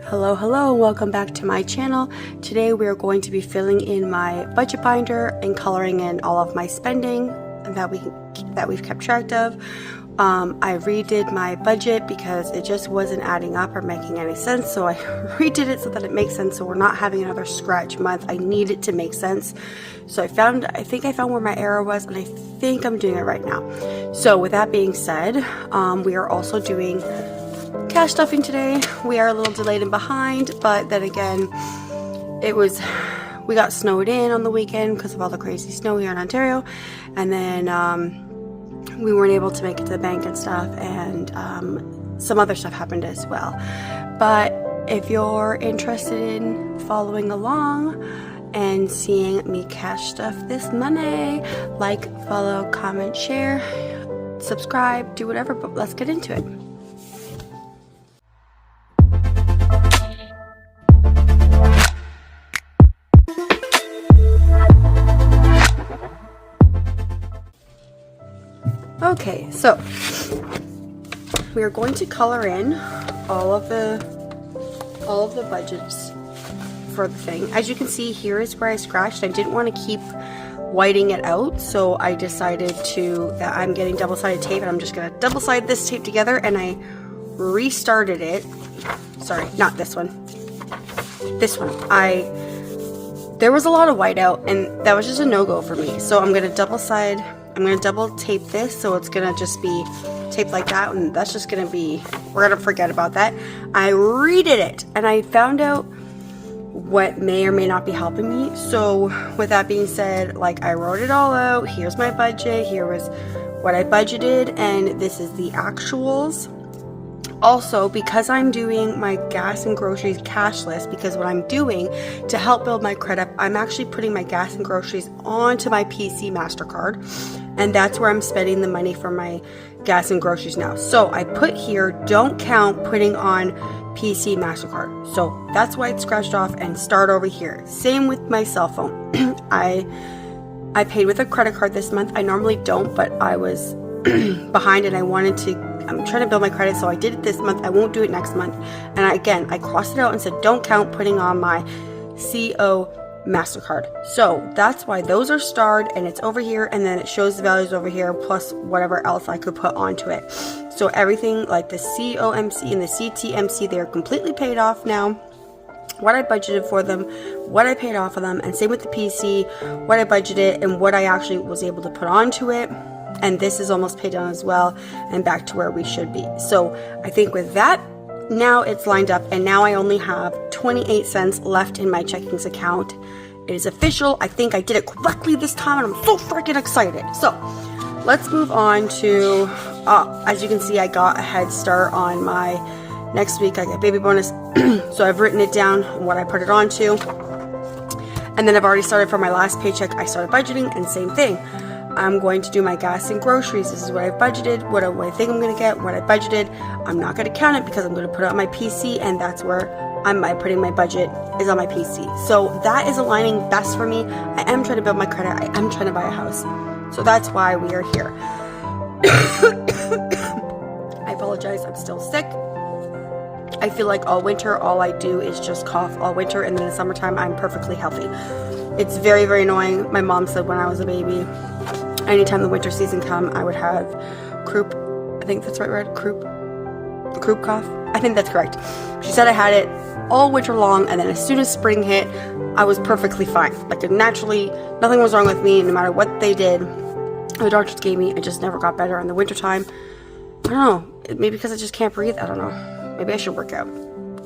Hello, welcome back to my channel. Today we are going to be filling in my budget binder and coloring in all of my spending that we've kept track of. I redid my budget because it just wasn't adding up or making any sense, so I redid it so that it makes sense, so we're not having another scratch month. I need it to make sense. So I think I found where my error was, and I think I'm doing it right now. So with that being said, we are also doing cash stuffing today. We are a little delayed and behind, but then again, we got snowed in on the weekend because of all the crazy snow here in Ontario, and then we weren't able to make it to the bank and stuff, and some other stuff happened as well. But if you're interested in following along and seeing me cash stuff this Monday, like, follow, comment, share, subscribe, do whatever, but let's get into it. Okay, so we are going to color in all of the budgets for the thing. As you can see, here is where I scratched. I didn't want to keep whiting it out, so I decided that I'm getting double-sided tape, and I'm just going to double-side this tape together, and I restarted it. Sorry, not this one. This one. There was a lot of white out, and that was just a no-go for me. So I'm going to double tape this, so it's going to just be taped like that, and that's just going to be, we're going to forget about that. I redid it, and I found out what may or may not be helping me. So with that being said, like, I wrote it all out. Here's my budget. Here was what I budgeted, and this is the actuals. Also, because I'm doing my gas and groceries cashless, because what I'm doing to help build my credit, I'm actually putting my gas and groceries onto my PC MasterCard, and that's where I'm spending the money for my gas and groceries now. So I put here, don't count putting on PC MasterCard. So that's why it's scratched off, and start over here. Same with my cell phone. I paid with a credit card this month. I normally don't, but I was behind, and I'm trying to build my credit, so I did it this month. I won't do it next month. And I crossed it out and said, don't count putting on my CO MasterCard. So that's why those are starred, and it's over here, and then it shows the values over here, plus whatever else I could put onto it. So everything like the COMC and the CTMC, they're completely paid off now. What I budgeted for them, what I paid off of them, and same with the PC, what I budgeted and what I actually was able to put onto it. And this is almost paid down as well, and back to where we should be. So I think with that, now it's lined up, and now I only have 28 cents left in my checkings account. It is official. I think I did it correctly this time, and I'm so freaking excited. So let's move on to, as you can see, I got a head start on my next week. I get baby bonus. So I've written it down, what I put it onto. And then I've already started for my last paycheck. I started budgeting, and same thing. I'm going to do my gas and groceries. This is what I budgeted, what I think I'm going to get, what I budgeted. I'm not going to count it because I'm going to put it on my PC, and that's where I'm putting my budget is on my PC. So that is aligning best for me. I am trying to build my credit. I am trying to buy a house. So that's why we are here. I apologize. I'm still sick. I feel like all winter, all I do is just cough all winter, and then in the summertime, I'm perfectly healthy. It's very, very annoying. My mom said when I was a baby, anytime the winter season come, I would have croup. I think that's right word. Croup. The croup cough. I think that's correct. She said I had it all winter long, and then as soon as spring hit, I was perfectly fine. Like, naturally, nothing was wrong with me. No matter what they did, the doctors gave me, it just never got better. In the winter time, I don't know. Maybe because I just can't breathe. I don't know. Maybe I should work out.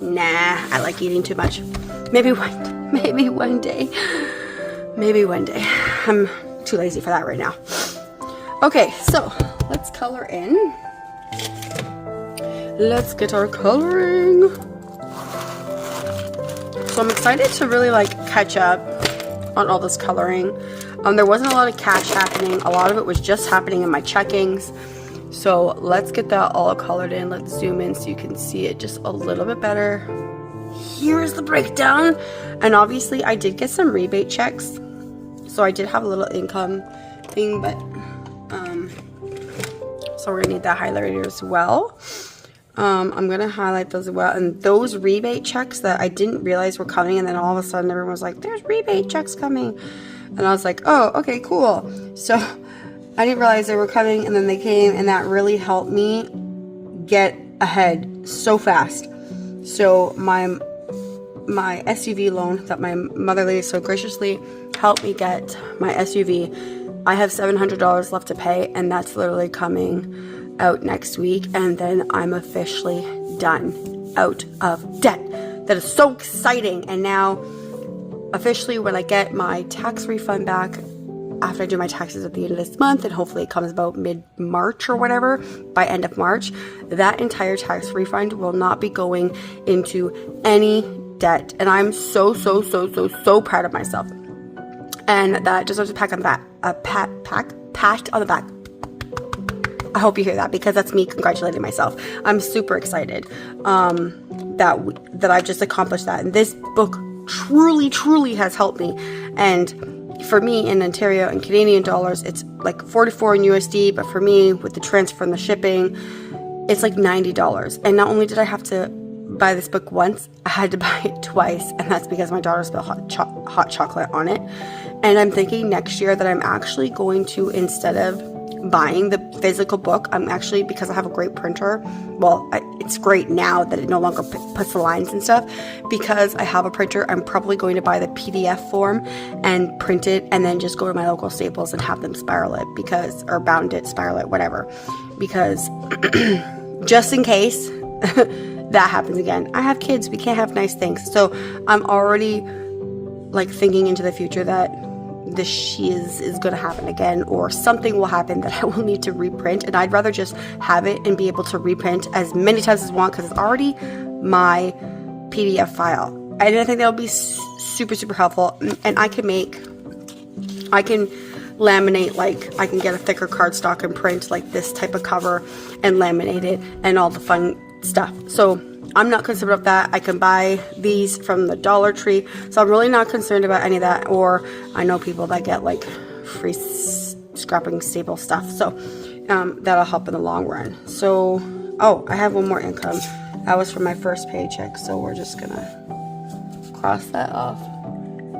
Nah, I like eating too much. Maybe one day. Maybe one day. I'm too lazy for that right now. Okay, so let's color in. Let's get our coloring. So I'm excited to really catch up on all this coloring. There wasn't a lot of cash happening. A lot of it was just happening in my checkings. So let's get that all colored in. Let's zoom in so you can see it just a little bit better. Here's the breakdown. And obviously I did get some rebate checks. So I did have a little income thing, but so we're gonna need that highlighter as well. I'm going to highlight those as well. And those rebate checks that I didn't realize were coming, and then all of a sudden everyone was like, there's rebate checks coming. And I was like, oh, okay, cool. So I didn't realize they were coming, and then they came, and that really helped me get ahead so fast. So my SUV loan that my mother lady so graciously helped me get my SUV, I have $700 left to pay, and that's literally coming out next week, and then I'm officially done, out of debt. That is so exciting. And now officially, when I get my tax refund back after I do my taxes at the end of this month, and hopefully it comes about mid-March or whatever, by end of March, that entire tax refund will not be going into any debt. And I'm so proud of myself. And that deserves a pat on the back. A pat on the back. I hope you hear that, because that's me congratulating myself. I'm super excited that I've just accomplished that. And this book truly has helped me. And for me, in Ontario and Canadian dollars, it's like 44 in USD. But for me, with the transfer and the shipping, it's like $90. And not only did I have to buy this book once, I had to buy it twice. And that's because my daughter spilled hot chocolate on it. And I'm thinking next year that I'm actually going to, instead of buying the physical book, I'm actually, because I have a great printer, well, it's great now that it no longer puts the lines and stuff, because I have a printer, I'm probably going to buy the PDF form and print it, and then just go to my local Staples and have them spiral it, because, or bound it, spiral it, whatever, because just in case that happens again. I have kids, we can't have nice things, so I'm already like thinking into the future that this is going to happen again, or something will happen that I will need to reprint, and I'd rather just have it and be able to reprint as many times as I want, because it's already my PDF file. And I think that'll be super helpful. And I can laminate, like I can get a thicker cardstock and print like this type of cover and laminate it and all the fun stuff. So I'm not concerned about that. I can buy these from the Dollar Tree, so I'm really not concerned about any of that. Or I know people that get like free scrapping staple stuff, so that'll help in the long run. So, oh, I have one more income. That was from my first paycheck, so we're just gonna cross that off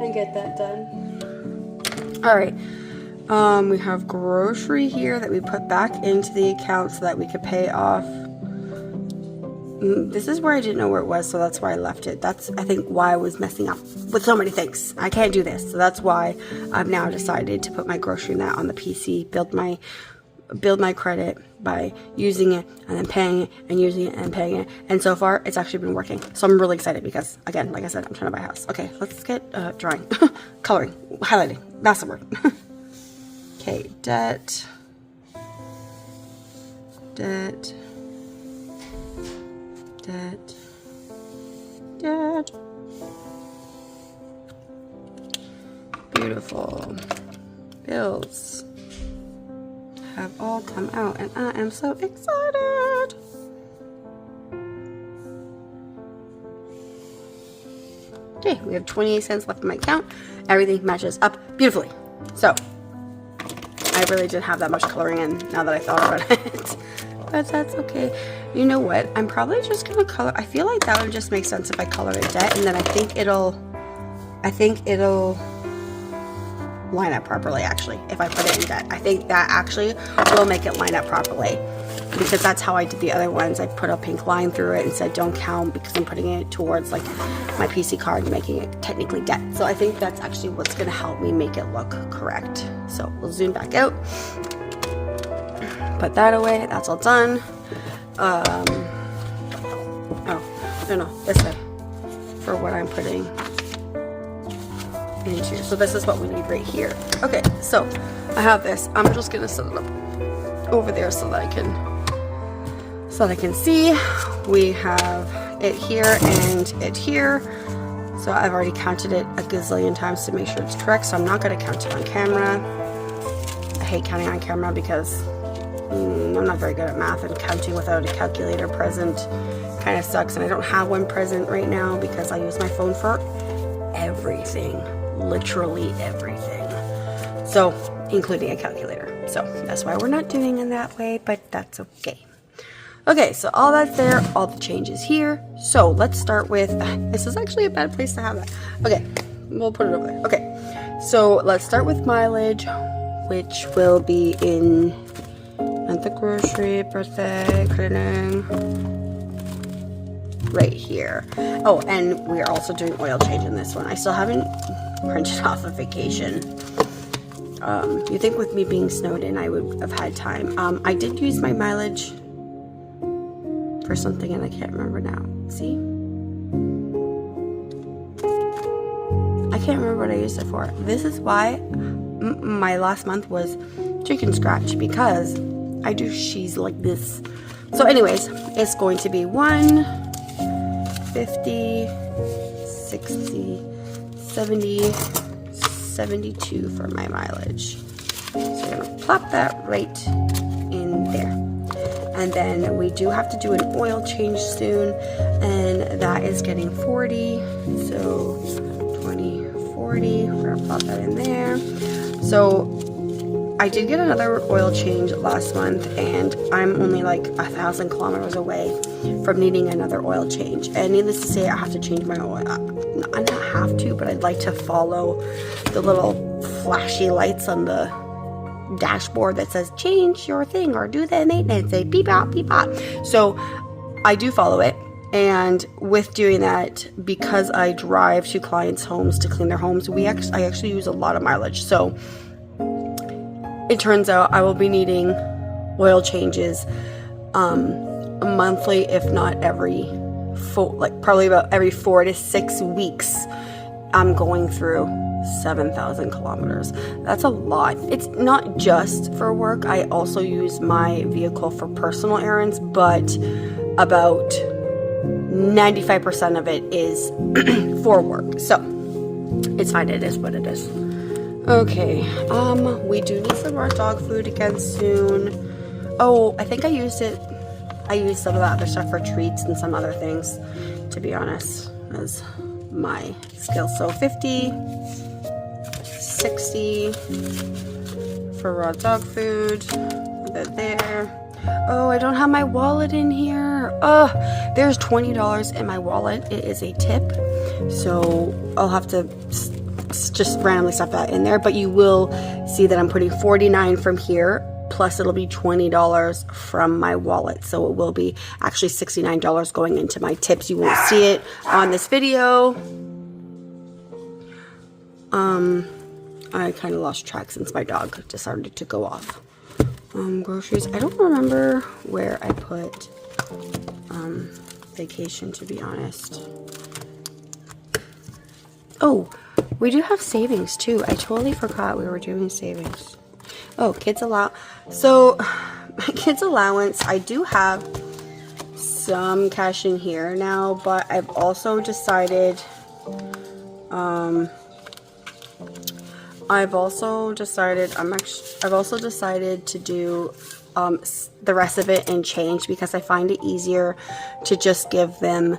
and get that done. All right. We have grocery here that we put back into the account so that we could pay off. This is where I didn't know where it was, so that's why I left it. That's, I think, why I was messing up with so many things. I can't do this, so that's why I've now decided to put my grocery net on the PC, build my credit by using it and then paying it and using it and paying it. And so far, it's actually been working. So I'm really excited because, again, like I said, I'm trying to buy a house. Okay, let's get drawing, coloring, highlighting, that's the word. Okay, debt. Beautiful. Bills have all come out, and I am so excited. Okay, we have 28 cents left in my account. Everything matches up beautifully. So, I really didn't have that much coloring in now that I thought about it. But that's okay. You know what? I'm probably just gonna color. I feel like that would just make sense if I color it debt, and then I think it'll line up properly, actually, if I put it in debt. I think that actually will make it line up properly, because that's how I did the other ones. I put a pink line through it and said don't count, because I'm putting it towards like my PC card and making it technically debt. So I think that's actually what's gonna help me make it look correct. So we'll zoom back out, put that away, that's all done. Oh, no, this way for what I'm putting into. So this is what we need right here. Okay, so I have this. I'm just gonna set it up over there so that I can see. We have it here and it here. So I've already counted it a gazillion times to make sure it's correct. So I'm not gonna count it on camera. I hate counting on camera because I'm not very good at math, and counting without a calculator present kind of sucks. And I don't have one present right now because I use my phone for everything, literally everything. So, including a calculator. So that's why we're not doing it that way, but that's okay. Okay, so all that's there, all the changes here. So let's start with, this is actually a bad place to have that. Okay, we'll put it over there. Okay, so let's start with mileage, which will be in at the grocery, birthday, cleaning, right here. Oh, and we are also doing oil change in this one. I still haven't printed off a vacation. You think with me being snowed in, I would have had time. I did use my mileage for something and I can't remember now. See? I can't remember what I used it for. This is why my last month was chicken scratch, because I do cheese like this. So anyways, it's going to be 150, 60, 70, 72 for my mileage. So I'm gonna plop that right in there. And then we do have to do an oil change soon, and that is getting 40. So 20, 40, we're gonna plop that in there. So I did get another oil change last month, and I'm only like 1,000 kilometers away from needing another oil change. And needless to say, I have to change my oil. I don't have to, but I'd like to follow the little flashy lights on the dashboard that says change your thing or do the maintenance, say beep out, beep out. So I do follow it. And with doing that, because I drive to clients' homes to clean their homes, I actually use a lot of mileage. So it turns out I will be needing oil changes monthly, if not probably about every 4 to 6 weeks. I'm going through 7,000 kilometers. That's a lot. It's not just for work. I also use my vehicle for personal errands, but about 95% of it is for work. So it's fine. It is what it is. Okay, we do need some more dog food again soon. Oh, I think I used some of that other stuff for treats and some other things, to be honest, as my skill. So 50, 60 for raw dog food, put that there. Oh, I don't have my wallet in here. Oh, there's $20 in my wallet. It is a tip, so I'll have to just randomly stuff that in there, but you will see that I'm putting $49 from here, plus it'll be $20 from my wallet, so it will be actually $69 going into my tips. You won't see it on this video. I kind of lost track since my dog decided to go off. Groceries, I don't remember where I put vacation, to be honest. Oh, we do have savings too. I totally forgot we were doing savings. Oh, kids allowance. So my kids allowance, I do have some cash in here now, but I've also decided to do the rest of it in change, because I find it easier to just give them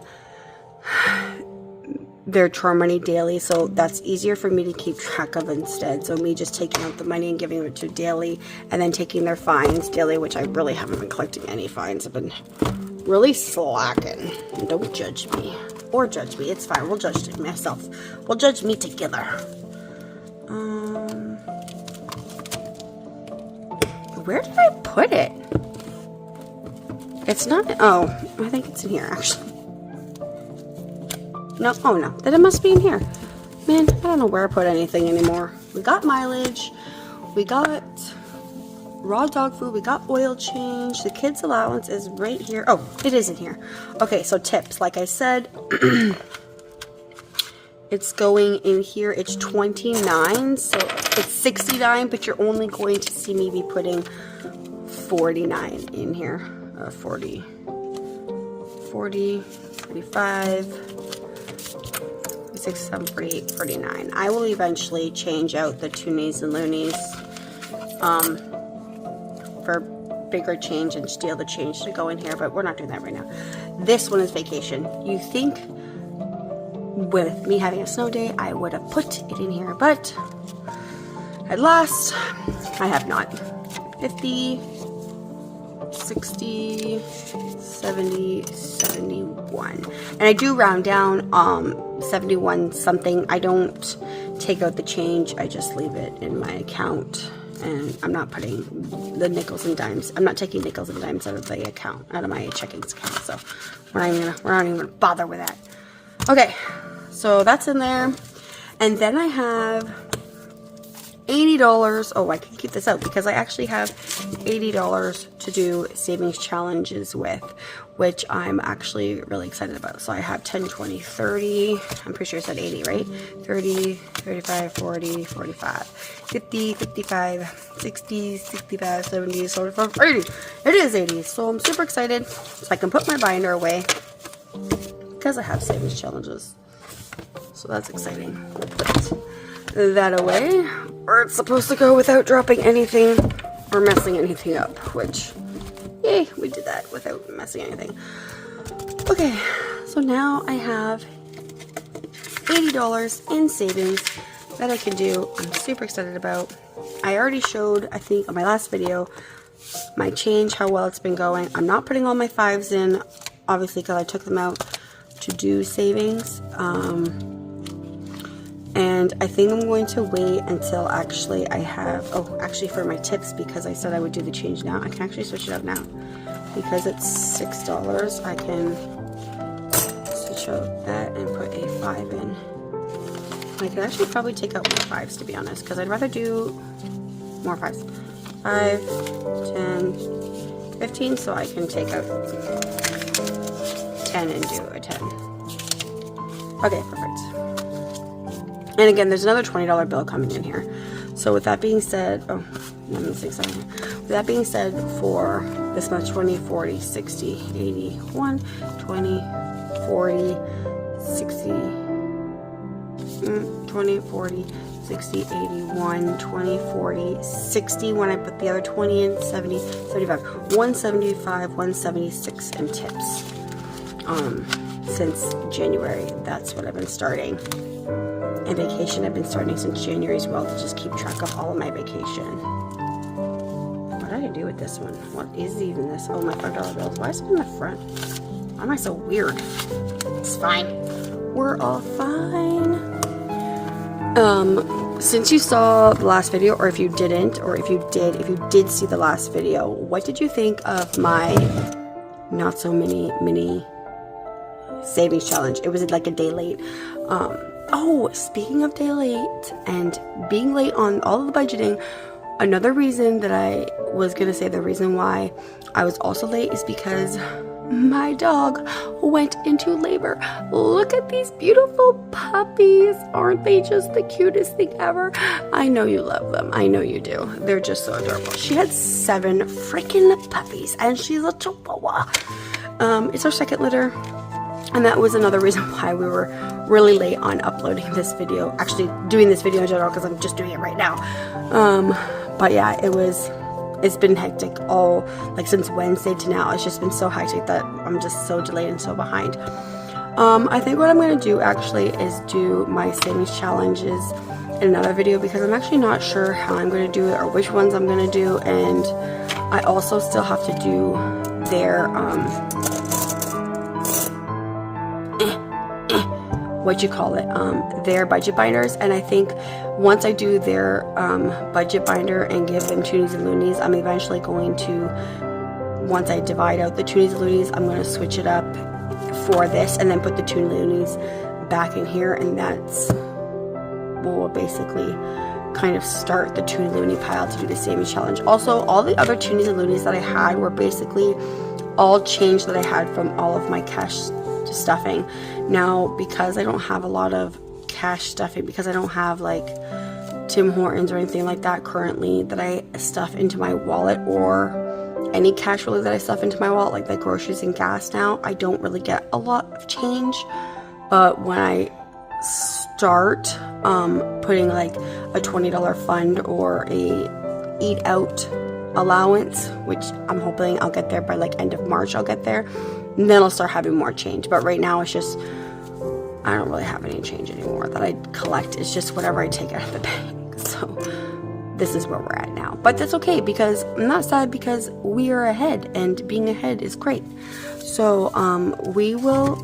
their chore money daily, so that's easier for me to keep track of instead. So me just taking out the money and giving it to daily, and then taking their fines daily, which I really haven't been collecting any fines. I've been really slacking. Don't judge me, or judge me, it's fine. We'll judge myself. We'll judge me together. Where did I put it? It's not, oh, I think it's in here actually. No, oh no, then it must be in here. Man, I don't know where I put anything anymore. We got mileage, we got raw dog food, we got oil change, the kids allowance is right here. Oh, it is in here. Okay, so tips, like I said, it's going in here. It's 29, so it's 69, but you're only going to see me be putting 49 in here. 40, 45, 46, 7, 48, 49. I will eventually change out the toonies and loonies for bigger change and steal the change to go in here, but we're not doing that right now. This one is vacation. You think with me having a snow day, I would have put it in here, but at last, I have not. 50, 60, 70, 71. And I do round down 71 something. I don't take out the change. I just leave it in my account. And I'm not putting the nickels and dimes. I'm not taking nickels and dimes out of the account, out of my checkings account. So we're not even gonna bother with that. Okay, so that's in there. And then I have $80. Oh, I can keep this out because I actually have $80 to do savings challenges with, which I'm actually really excited about. So I have 10, 20, 30. I'm pretty sure I said 80, right? 30, 35, 40, 45, 50, 55, 60, 65, 70, 75, 80. It is 80. So I'm super excited. So I can put my binder away because I have savings challenges. So that's exciting. Put that away, or it's supposed to go without dropping anything or messing anything up, which, yay, we did that without messing anything. Okay, so now I have $80 in savings that I can do. I'm super excited about. I already showed, I think, on my last video, my change, how well it's been going. I'm not putting all my 5s in, obviously, because I took them out to do savings. And I think I'm going to wait until actually I have, oh, actually for my tips, because I said I would do the change now. I can actually switch it out now. Because it's $6, I can switch out that and put a 5 in. I could actually probably take out more 5s, to be honest, because I'd rather do more 5s. 5, 10, 15, so I can take out 10 and do a 10. Okay, perfect. And again, there's another $20 bill coming in here. So with that being said, oh, I'm missing something. With that being said, for this much, 20, 40, 60, 80, 1, 20, 40, 60, 20, 40, 60, 81, 20, 40, 60, when I put the other 20 in, 70, 75, 175, 176 in tips. Since January, that's what I've been starting. And vacation, I've been starting since January as well, to just keep track of all of my vacation. What did I do with this one? What is even this? Oh, my $5 bills. Why is it in the front? Why am I so weird? It's fine. We're all fine. Since you saw the last video, or if you didn't, or if you did see the last video, what did you think of my not so mini savings challenge? It was like a day late. Oh, speaking of day late and being late on all of the budgeting, another reason that I was going to say the reason why I was also late is because my dog went into labor. Look at these beautiful puppies. Aren't they just the cutest thing ever? I know you love them. I know you do. They're just so adorable. She had 7 freaking puppies, and she's a chihuahua. It's our second litter. And that was another reason why we were really late on uploading this video. Actually, doing this video in general, because I'm just doing it right now. But yeah, it's been hectic all, like, since Wednesday to now. It's just been so hectic that I'm just so delayed and so behind. I think what I'm going to do actually is do my savings challenges in another video, because I'm actually not sure how I'm going to do it or which ones I'm going to do. And I also still have to do their their budget binders. And I think once I do their budget binder and give them toonies and loonies, I'm eventually going to, once I divide out the toonies and loonies, I'm going to switch it up for this and then put the toonies and loonies back in here, and that's will basically kind of start the toonie loony pile to do the savings challenge. Also, all the other toonies and loonies that I had were basically all change that I had from all of my cash stuffing. Now, because I don't have a lot of cash stuffing, because I don't have like Tim Hortons or anything like that currently that I stuff into my wallet, or any cash really that I stuff into my wallet, like groceries and gas now, I don't really get a lot of change. But when I start putting like a $20 fund or a eat out allowance, which I'm hoping I'll get there by like end of March, I'll get there, and then I'll start having more change. But right now it's just, I don't really have any change anymore that I collect. It's just whatever I take out of the bank. So this is where we're at now. But that's okay, because I'm not sad, because we are ahead, and being ahead is great. So we will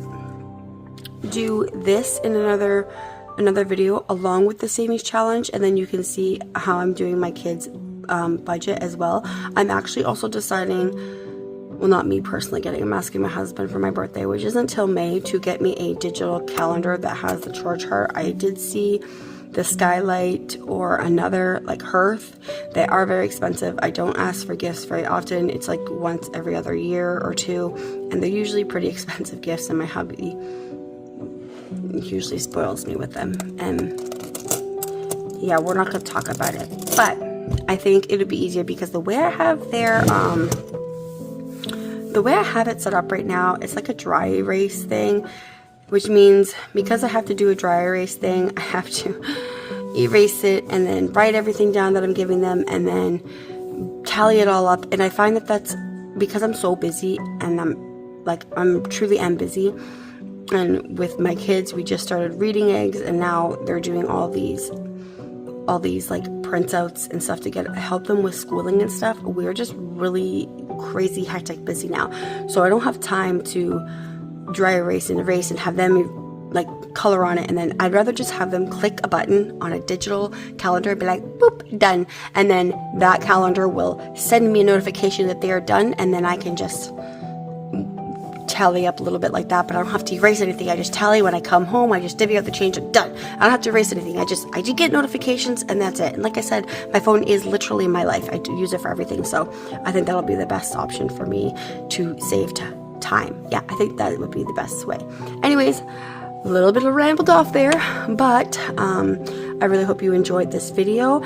do this in another video along with the savings challenge, and then you can see how I'm doing my kids budget as well. I'm actually also deciding, well, not me personally getting, I'm asking my husband for my birthday, which isn't until May, to get me a digital calendar that has the chore chart. I did see the Skylight or another like Hearth. They are very expensive. I don't ask for gifts very often. It's like once every other year or two, and they're usually pretty expensive gifts, and my hubby usually spoils me with them. And yeah, we're not going to talk about it, but I think it'll be easier, because the way I have it set up right now, it's like a dry erase thing, which means because I have to do a dry erase thing, I have to erase it and then write everything down that I'm giving them, and then tally it all up. And I find that that's because I'm so busy, and I'm truly am busy. And with my kids, we just started reading eggs, and now they're doing all these like printouts and stuff to help them with schooling and stuff. We're just really crazy hectic busy now, so I don't have time to dry erase and erase and have them like color on it. And then I'd rather just have them click a button on a digital calendar and be like, boop, done, and then that calendar will send me a notification that they are done, and then I can just tally up a little bit like that. But I don't have to erase anything. I just tally when I come home. I just divvy out the change and done. I don't have to erase anything. I just get notifications, and that's it. And like I said, my phone is literally my life. I do use it for everything, so I think that'll be the best option for me to save time. Yeah, I think that would be the best way. Anyways, a little bit of rambled off there, but I really hope you enjoyed this video.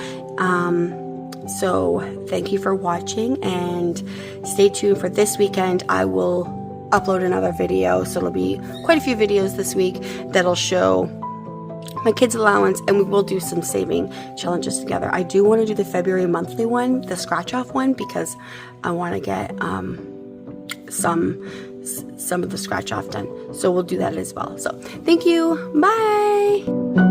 So thank you for watching, and stay tuned for this weekend. I will upload another video, so it'll be quite a few videos this week that'll show my kids' allowance, and we will do some saving challenges together. I do want to do the February monthly one, the scratch off one, because I want to get some of the scratch off done, so we'll do that as well. So thank you, bye.